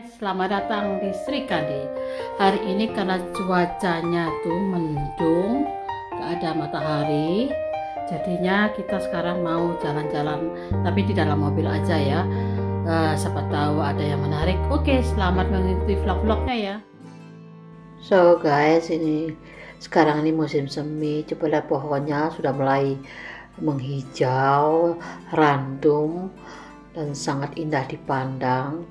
Selamat datang di Srikandi. Hari ini karena cuacanya tuh mendung, gak ada matahari, jadinya kita sekarang mau jalan-jalan, tapi di dalam mobil aja ya. Siapa tahu ada yang menarik. Oke, selamat mengikuti vlog-vlognya ya. So guys, ini sekarang ini musim semi. Coba lihat pohonnya sudah mulai menghijau, randum, dan sangat indah dipandang.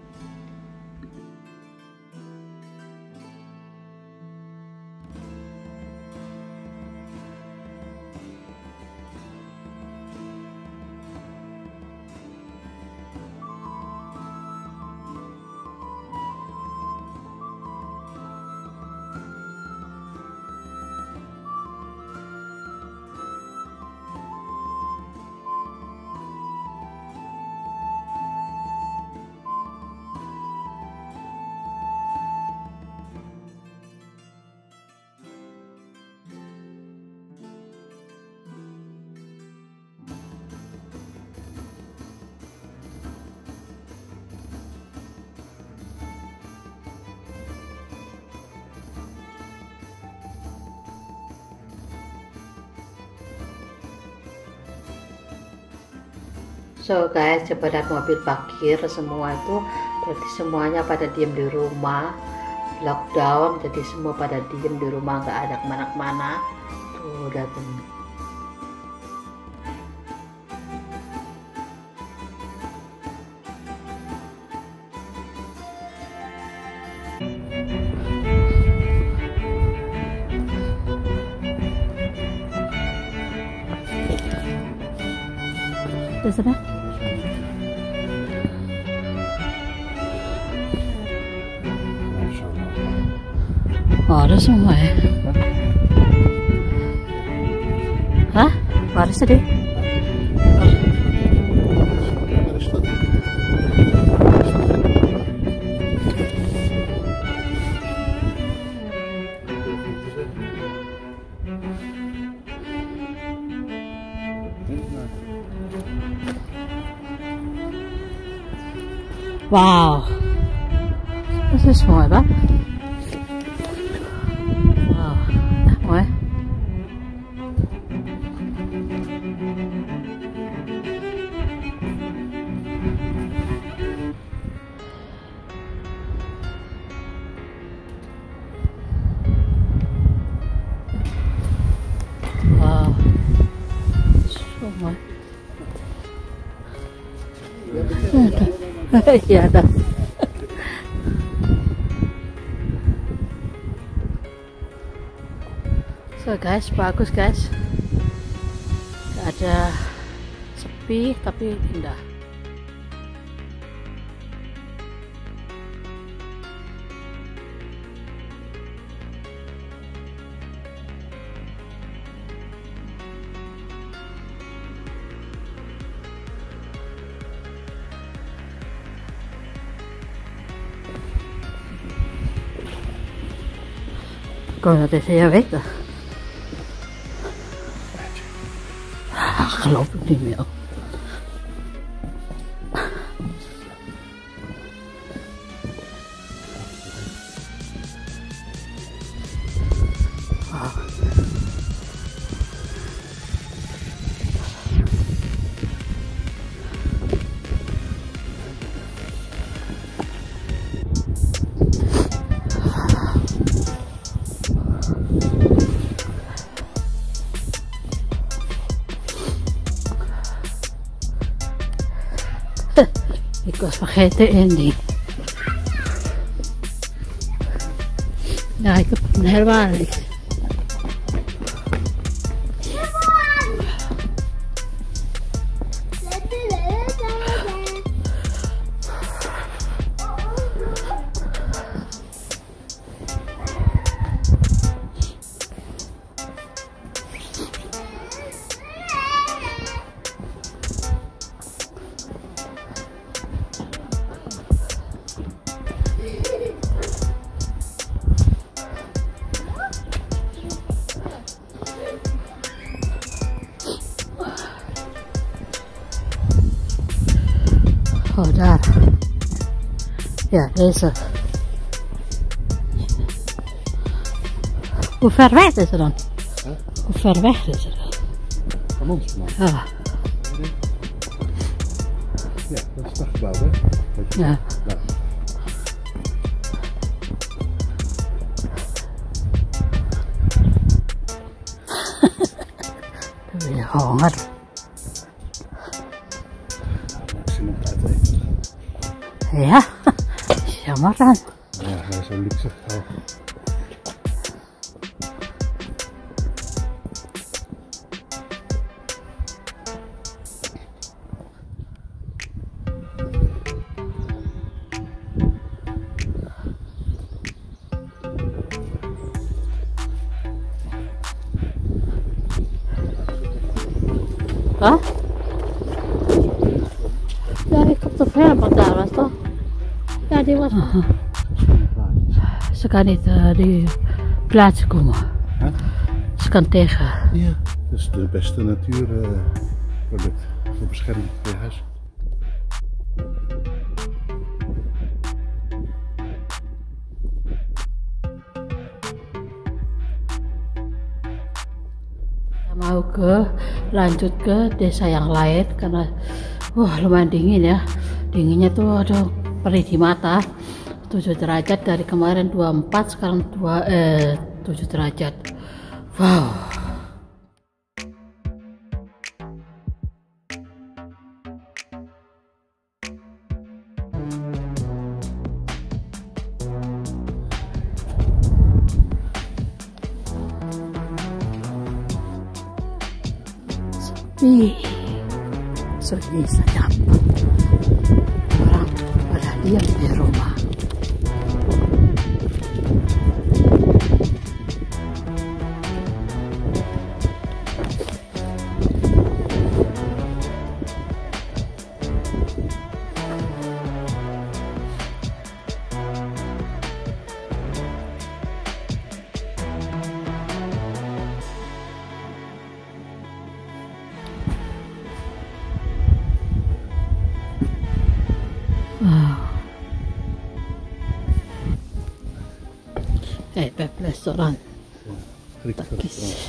So guys, coba lihat mobil parkir semua itu, berarti semuanya pada diem di rumah, lockdown, jadi semua pada diem di rumah, nggak ada kemana-mana. Tuh datang. Di sana. Oh, ada semua ya? Hah? Mana sih deh? Wow, das ist voll, wa? Wow, mooi. Wow, so mooi. Iya dah. So guys, bagus guys. Gak ada sepi tapi indah. Gewoon dat even jij weet. Geloof ik niet meer. Ik was vergeten één ding. Ja, ik heb een helemaal niks. Oh, daar. Ja, deze. Hoe ver weg is het dan? Huh? Hoe ver weg is het? Van ons vanaf. Ja. Ja, dat is dat gebouw, hè? Ja. Ja. Dan ben je honger. Maximum uiteten. Ja, jammer dan. Ja, dat is zo luxe. Oh. Huh? Ja, ik heb de film wat daar was toch? Ja, die was. Ze kan niet die plaatsen komen. Huh? Ze kan tegen. Ja, dat is de beste natuurproduct voor bescherming voor je huis. Mau lanjut ke desa yang lain karena lumayan dingin ya, dinginnya tuh aduh perih di mata. 7 derajat dari kemarin 24, sekarang 7 derajat. Wow. Sunyi senyap, orang pada diam di rumah. Restoran Takis.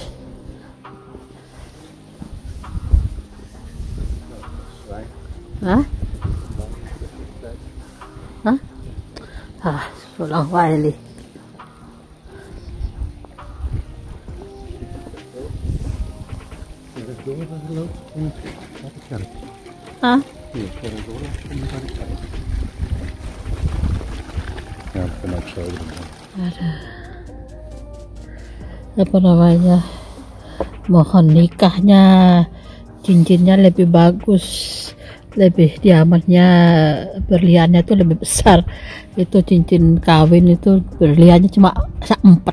Hah? Hah? Ah, pulang Wiley. Hah? Ja, ik ben ook zo. Apa namanya, mohon nikahnya cincinnya lebih bagus, lebih diamannya berliannya tuh lebih besar. Itu cincin kawin itu berliannya cuma 4.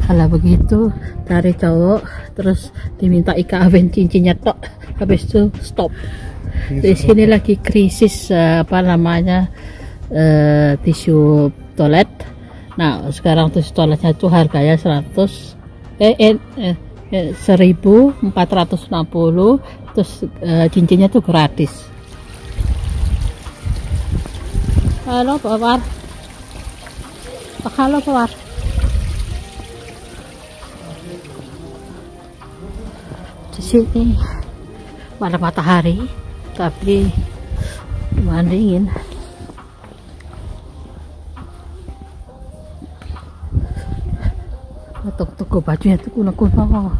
Kalau begitu dari cowok terus diminta kawin cincinnya tok, habis itu stop. Di sini lagi krisis apa namanya, tisu toilet. Nah sekarang tisu toiletnya tuh harganya 1460, terus cincinnya tuh gratis. Halo Pak War. Halo Pak War. Di sini ada matahari tapi lumayan dingin. Toko bajunya tuh kuno-kuno.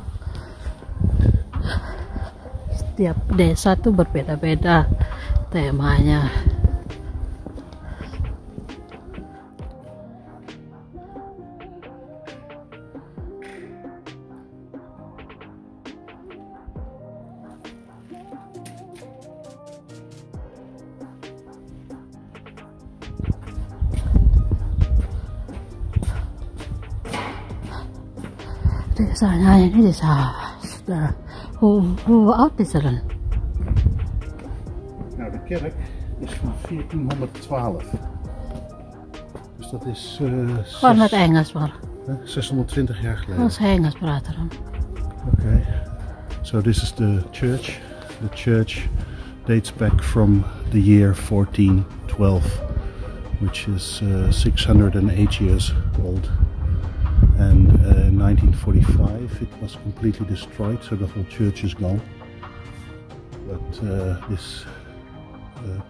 Setiap desa tuh berbeda-beda temanya. Desanya ini desa sudah hoe oud is er dan? Nou, de kerk is van 1412. Dus dat is Gewoon met Engels maar. 620 jaar geleden. Als Engels praten dan. Okay. So this is the church dates back from the year 1412, which is 608 years old. And in 1945 it was completely destroyed, so the whole church is gone. But this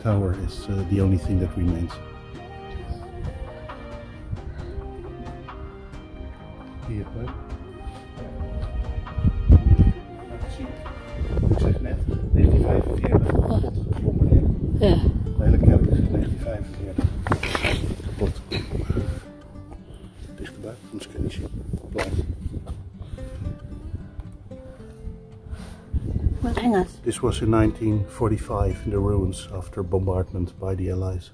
tower is the only thing that remains. Hier, hè? Ik zeg net, 1945 kapot geklommen. Ja. De hele kerk is in 1945 kapot. Dichterbij, anders kun je niet zien. Wat Engels? This was in 1945 in the ruins after bombardment by the Allies.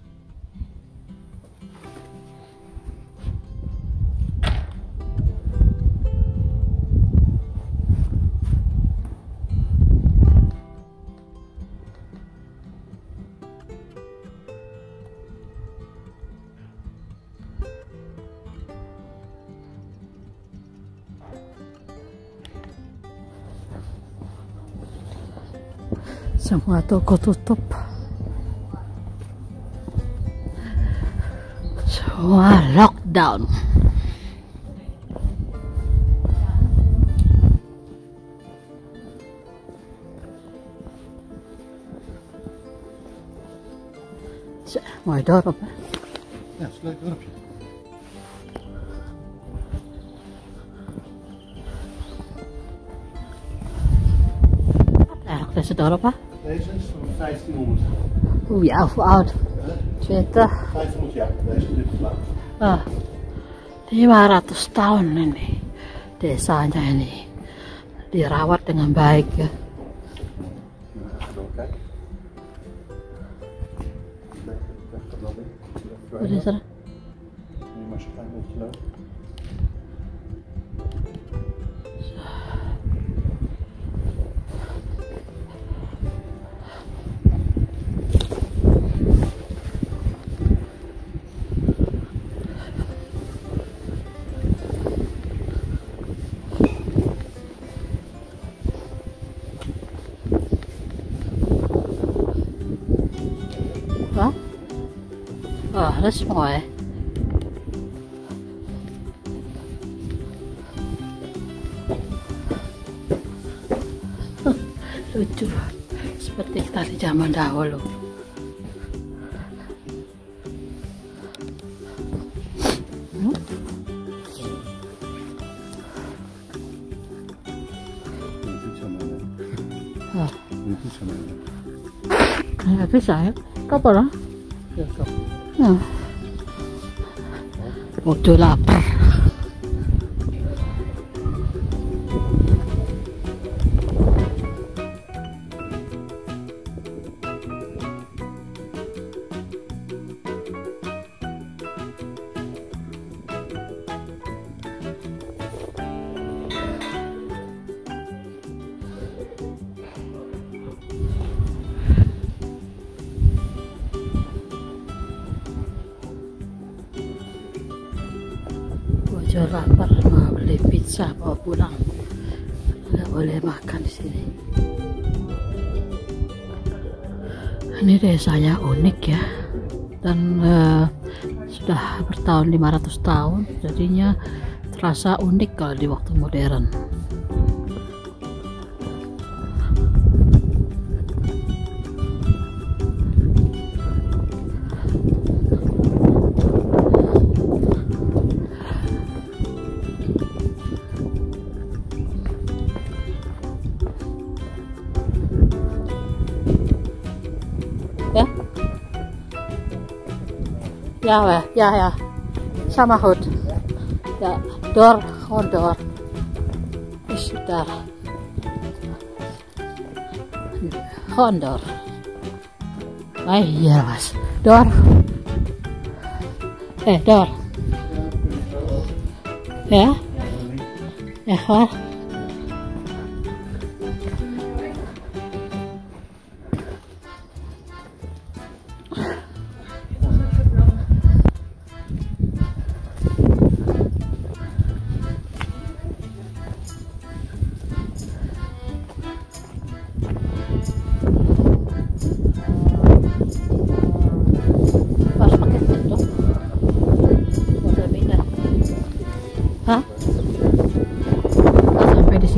Semua toko tutup. Semua lockdown. Mooi dorp, hè? Ja, het is een leuk dorpje. Eigenlijk is het dorp, hè? Deze is van 1500. Hoe ja, hoe oud? 20. 500 jaar, deze is dit laat. 500 tahun ini desanya ini dirawat dengan baik ya. Wat is er? Nu maar zo'n klein beetje lopen. Wat? Oh, dat is mooi. Lucu, seperti kita di zaman dahulu. Nggak bisa ya? Kapal lah. Ja, kan. Ya. Udah lapar. Udah lapar, mau beli pizza bawa pulang. Nggak boleh makan di sini. Ini desanya unik ya, dan sudah bertahun 500 tahun, jadinya terasa unik kalau di waktu modern. Ja, ja, sama goed. Ja, door, gewoon door. Is daar. Gewoon door. Ah, hier was. Door. Door. Ja? Echt waar?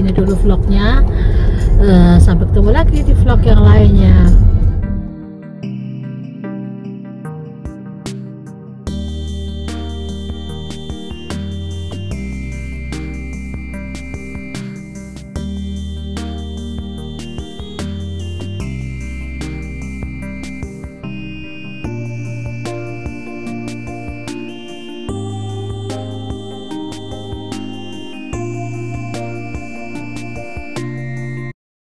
sini dulu vlognya. Sampai ketemu lagi di vlog yang lainnya.